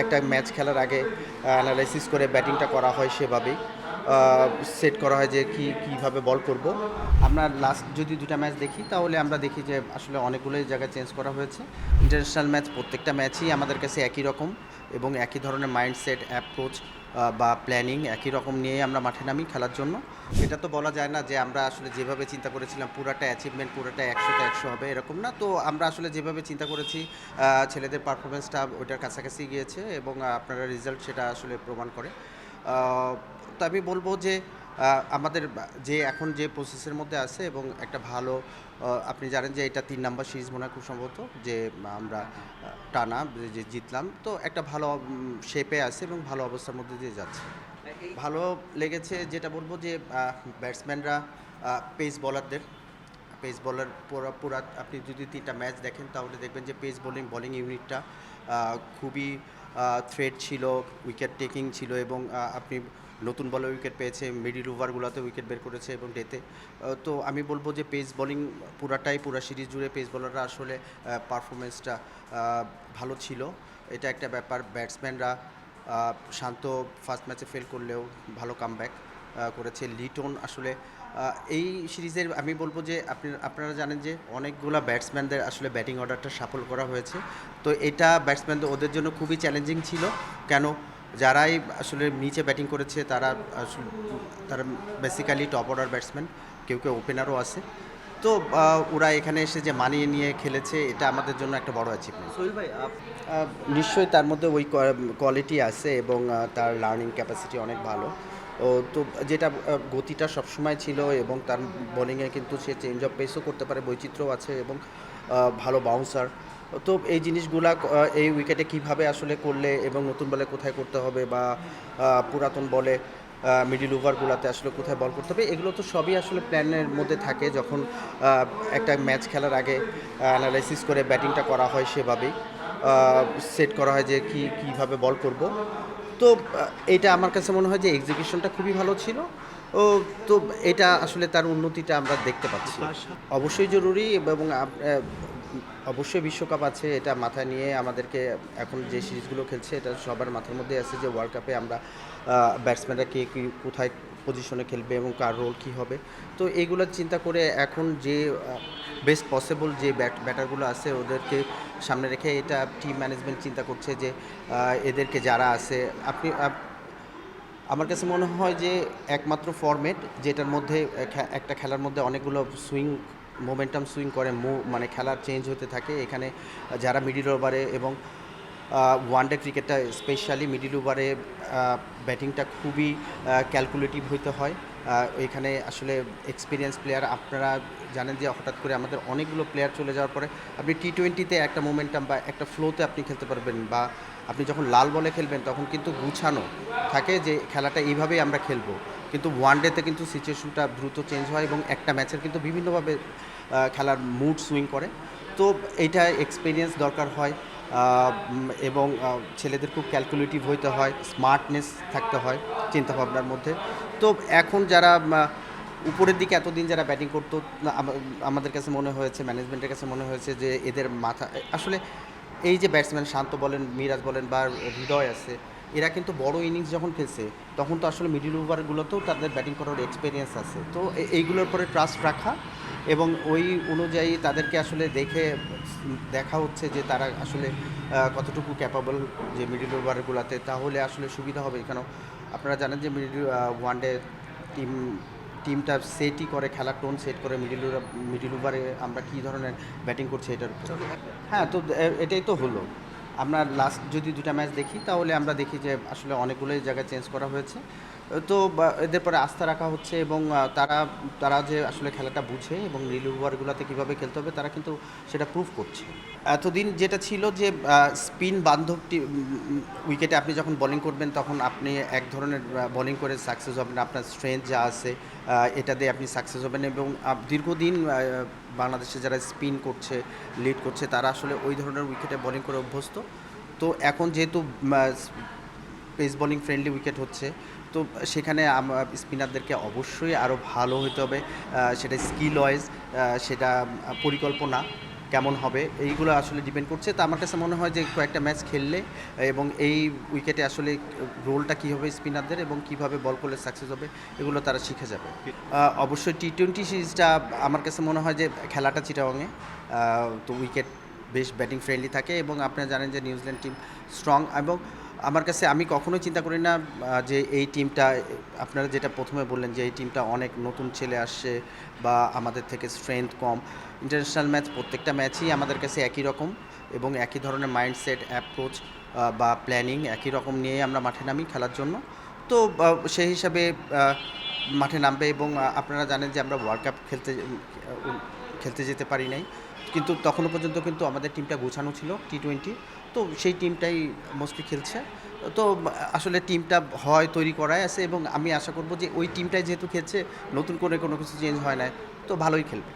একটা ম্যাচ খেলার আগে অ্যানালাইসিস করে ব্যাটিংটা করা হয় সেভাবেই সেট করা হয় যে কীভাবে বল করব। আমরা লাস্ট যদি দুটা ম্যাচ দেখি তাহলে আমরা দেখি যে আসলে অনেকগুলোই জায়গায় চেঞ্জ করা হয়েছে। ইন্টারন্যাশনাল ম্যাচ প্রত্যেকটা ম্যাচই আমাদের কাছে একই রকম এবং একই ধরনের মাইন্ডসেট অ্যাপ্রোচ বা প্ল্যানিং একই রকম নিয়ে আমরা মাঠে নামি খেলার জন্য। এটা তো বলা যায় না যে আমরা আসলে যেভাবে চিন্তা করেছিলাম পুরাটা অ্যাচিভমেন্ট পুরাটা 100তে 100 হবে, এরকম না। তো আমরা আসলে যেভাবে চিন্তা করেছি ছেলেদের পারফরমেন্সটা ওইটার কাছাকাছি গিয়েছে এবং আপনারা রেজাল্ট সেটা আসলে প্রমাণ করে। তো আমি বলবো যে আমাদের যে এখন যে প্রসেসের মধ্যে আছে এবং একটা ভালো আপনি জানেন যে এটা 3 নাম্বার সিরিজ মনে হয় খুব সম্ভবত যে আমরা টানা যে জিতলাম, তো একটা ভালো শেপে আছে এবং ভালো অবস্থার মধ্যে দিয়ে যাচ্ছে। ভালো লেগেছে যেটা বলবো যে ব্যাটসম্যানরা পেস বলারদের পেস বলার পুরা আপনি যদি 3টা ম্যাচ দেখেন তাহলে দেখবেন যে পেস বোলিং ইউনিটটা খুবই থ্রেট ছিল, উইকেট টেকিং ছিল এবং আপনি নতুন বলে উইকেট পেয়েছে, মিডিল ওভারগুলোতে উইকেট বের করেছে এবং ডেতে। তো আমি বলবো যে পেস বোলিং পুরা সিরিজ জুড়ে পেস বোলাররা আসলে পারফরমেন্সটা ভালো ছিল। এটা একটা ব্যাপার। ব্যাটসম্যানরা শান্ত ফার্স্ট ম্যাচে ফেল করলেও ভালো কামব্যাক করেছে। লিটন আসলে এই সিরিজের আমি বলবো যে আপনারা জানেন যে অনেকগুলো ব্যাটসম্যানদের আসলে ব্যাটিং অর্ডারটা সাফল করা হয়েছে। তো এটা ব্যাটসম্যানদের ওদের জন্য খুবই চ্যালেঞ্জিং ছিল। কেন? যারাই আসলে নিচে ব্যাটিং করেছে তারা বেসিক্যালি টপ অর্ডার ব্যাটসম্যান, কেউ ওপেনারও আছে। তো ওরা এখানে এসে যে মানিয়ে নিয়ে খেলেছে এটা আমাদের জন্য একটা বড় অ্যাচিভমেন্ট। সোহেল ভাই নিশ্চয়ই তার মধ্যে ওই কোয়ালিটি আছে এবং তার লার্নিং ক্যাপাসিটি অনেক ভালো। তো যেটা গতিটা সবসময় ছিল এবং তার বোলিংয়ে কিন্তু সে চেঞ্জ অফ পেসও করতে পারে, বৈচিত্র্য আছে এবং ভালো বাউন্সার। তো এই জিনিসগুলা এই উইকেটে কিভাবে আসলে করলে এবং নতুন বলে কোথায় করতে হবে বা পুরাতন বলে মিডিল ওভারগুলোতে আসলে কোথায় বল করতে হবে, এগুলো তো সবই আসলে প্ল্যানের মধ্যে থাকে যখন একটা ম্যাচ খেলার আগে অ্যানালাইসিস করে ব্যাটিংটা করা হয় সেভাবেই সেট করা হয় যে কীভাবে বল করব। তো এটা আমার কাছে মনে হয় যে এক্সিকিউশনটা খুবই ভালো ছিল। ও তো এটা আসলে তার উন্নতিটা আমরা দেখতে পাচ্ছি। অবশ্যই জরুরি এবং অবশ্যই বিশ্বকাপ আছে, এটা মাথায় নিয়ে আমাদেরকে এখন যে সিরিজগুলো খেলছে এটা সবার মাথার মধ্যে আছে যে ওয়ার্ল্ড কাপে আমরা ব্যাটসম্যানরা কে কোথায় পজিশনে খেলবে এবং কার রোল কী হবে। তো এইগুলো চিন্তা করে এখন যে বেস্ট পসিবল যে ব্যাটারগুলো আছে ওদেরকে সামনে রেখে এটা টিম ম্যানেজমেন্ট চিন্তা করছে যে এদেরকে যারা আছে আমার কাছে মনে হয় যে একমাত্র ফরম্যাট যেটার মধ্যে একটা খেলার মধ্যে অনেকগুলো মোমেন্টাম সুইং করে মানে খেলার চেঞ্জ হতে থাকে। এখানে যারা মিডিল ওভারে এবং ওয়ানডে ক্রিকেটটা স্পেশালি মিডিল ওভারে ব্যাটিংটা খুবই ক্যালকুলেটিভ হইতে হয়। এখানে আসলে এক্সপিরিয়েন্স প্লেয়ার আপনারা জানেন যে হঠাৎ করে আমাদের অনেকগুলো প্লেয়ার চলে যাওয়ার পরে আপনি টি-20তে একটা মোমেন্টাম বা একটা ফ্লোতে আপনি খেলতে পারবেন, বা আপনি যখন লাল বলে খেলবেন তখন কিন্তু গুছানো থাকে যে খেলাটা এইভাবেই আমরা খেলবো। কিন্তু ওয়ানডেতে কিন্তু সিচুয়েশনটা দ্রুত চেঞ্জ হয় এবং একটা ম্যাচের কিন্তু বিভিন্নভাবে খেলার মুড সুইং করে। তো এইটা এক্সপিরিয়েন্স দরকার হয় এবং ছেলেদের খুব ক্যালকুলেটিভ হইতে হয়, স্মার্টনেস থাকতে হয় চিন্তাভাবনার মধ্যে। তো এখন যারা উপরের দিকে এতদিন যারা ব্যাটিং করতো আমাদের কাছে মনে হয়েছে, ম্যানেজমেন্টের কাছে মনে হয়েছে যে এদের মাথা আসলে এই যে ব্যাটসম্যান শান্ত বলেন, মিরাজ বলেন বা হৃদয় আছে, এরা কিন্তু বড় ইনিংস যখন খেলছে তখন তো আসলে মিডিল ওভারগুলোতেও তাদের ব্যাটিং করার এক্সপিরিয়েন্স আছে। তো এইগুলোর পরে ট্রাস্ট রাখা এবং ওই অনুযায়ী তাদেরকে আসলে দেখা হচ্ছে যে তারা আসলে কতটুকু ক্যাপাবল যে মিডিল ওভারগুলোতে, তাহলে আসলে সুবিধা হবে। কেন আপনারা জানেন যে ওয়ানডে টিমটা সেটই করে, খেলার টোন সেট করে মিডিল ওভারে আমরা কী ধরনের ব্যাটিং করছি এটার উপর। হ্যাঁ, তো এটাই তো হলো। আমরা লাস্ট যদি দুটা ম্যাচ দেখি তাহলে আমরা দেখি যে আসলে অনেকগুলোই জায়গায় চেঞ্জ করা হয়েছে। তো এদের পরে আস্থা রাখা হচ্ছে এবং তারা যে আসলে খেলাটা বুঝে এবং মিডল ওভারগুলোতে কীভাবে খেলতে হবে তারা কিন্তু সেটা প্রুভ করছে। এতদিন যেটা ছিল যে স্পিন বান্ধব উইকেটে আপনি যখন বোলিং করবেন তখন আপনি এক ধরনের বোলিং করে সাকসেস হবেন, আপনার স্ট্রেংথ যা আছে এটা দিয়ে আপনি সাকসেস হবেন এবং দীর্ঘদিন বাংলাদেশে যারা স্পিন করছে, লিড করছে তারা আসলে ওই ধরনের উইকেটে বোলিং করে অভ্যস্ত। তো এখন যেহেতু পেস বোলিং ফ্রেন্ডলি উইকেট হচ্ছে, তো সেখানে স্পিনারদেরকে অবশ্যই আরও ভালো হতে হবে, সেটা স্কিল ওয়াইজ, সেটা পরিকল্পনা কেমন হবে এইগুলো আসলে ডিপেন্ড করছে। তো আমার কাছে মনে হয় যে কয়েকটা ম্যাচ খেললে এবং এই উইকেটে আসলে রোলটা কী হবে স্পিনারদের এবং কীভাবে বল করলে সাকসেস হবে এগুলো তারা শিখে যাবে। অবশ্যই টি-20 সিরিজটা আমার কাছে মনে হয় যে খেলাটা চিটাগংয়ে, তো উইকেট বেশ ব্যাটিং ফ্রেন্ডলি থাকে এবং আপনারা জানেন যে নিউজিল্যান্ড টিম স্ট্রং এবং আমার কাছে আমি কখনোই চিন্তা করি না যে এই টিমটা, আপনারা যেটা প্রথমে বললেন যে এই টিমটা অনেক নতুন ছেলে আসছে বা আমাদের থেকে স্ট্রেংথ কম। ইন্টারন্যাশনাল ম্যাচ প্রত্যেকটা ম্যাচই আমাদের কাছে একই রকম এবং একই ধরনের মাইন্ডসেট, অ্যাপ্রোচ বা প্ল্যানিং একই রকম নিয়ে আমরা মাঠে নামি খেলার জন্য। তো সেই হিসাবে মাঠে নামবে এবং আপনারা জানেন যে আমরা ওয়ার্ল্ড কাপ খেলতে যেতে পারি নাই, কিন্তু তখনও পর্যন্ত কিন্তু আমাদের টিমটা গোছানো ছিল টি-20। তো সেই টিমটাই মোস্টলি খেলছে। তো আসলে টিমটা হয় তৈরি করাই আছে এবং আমি আশা করব যে ওই টিমটাই যেহেতু খেলছে, নতুন করে কোনো কিছু চেঞ্জ হয় না, তো ভালোই খেলবে।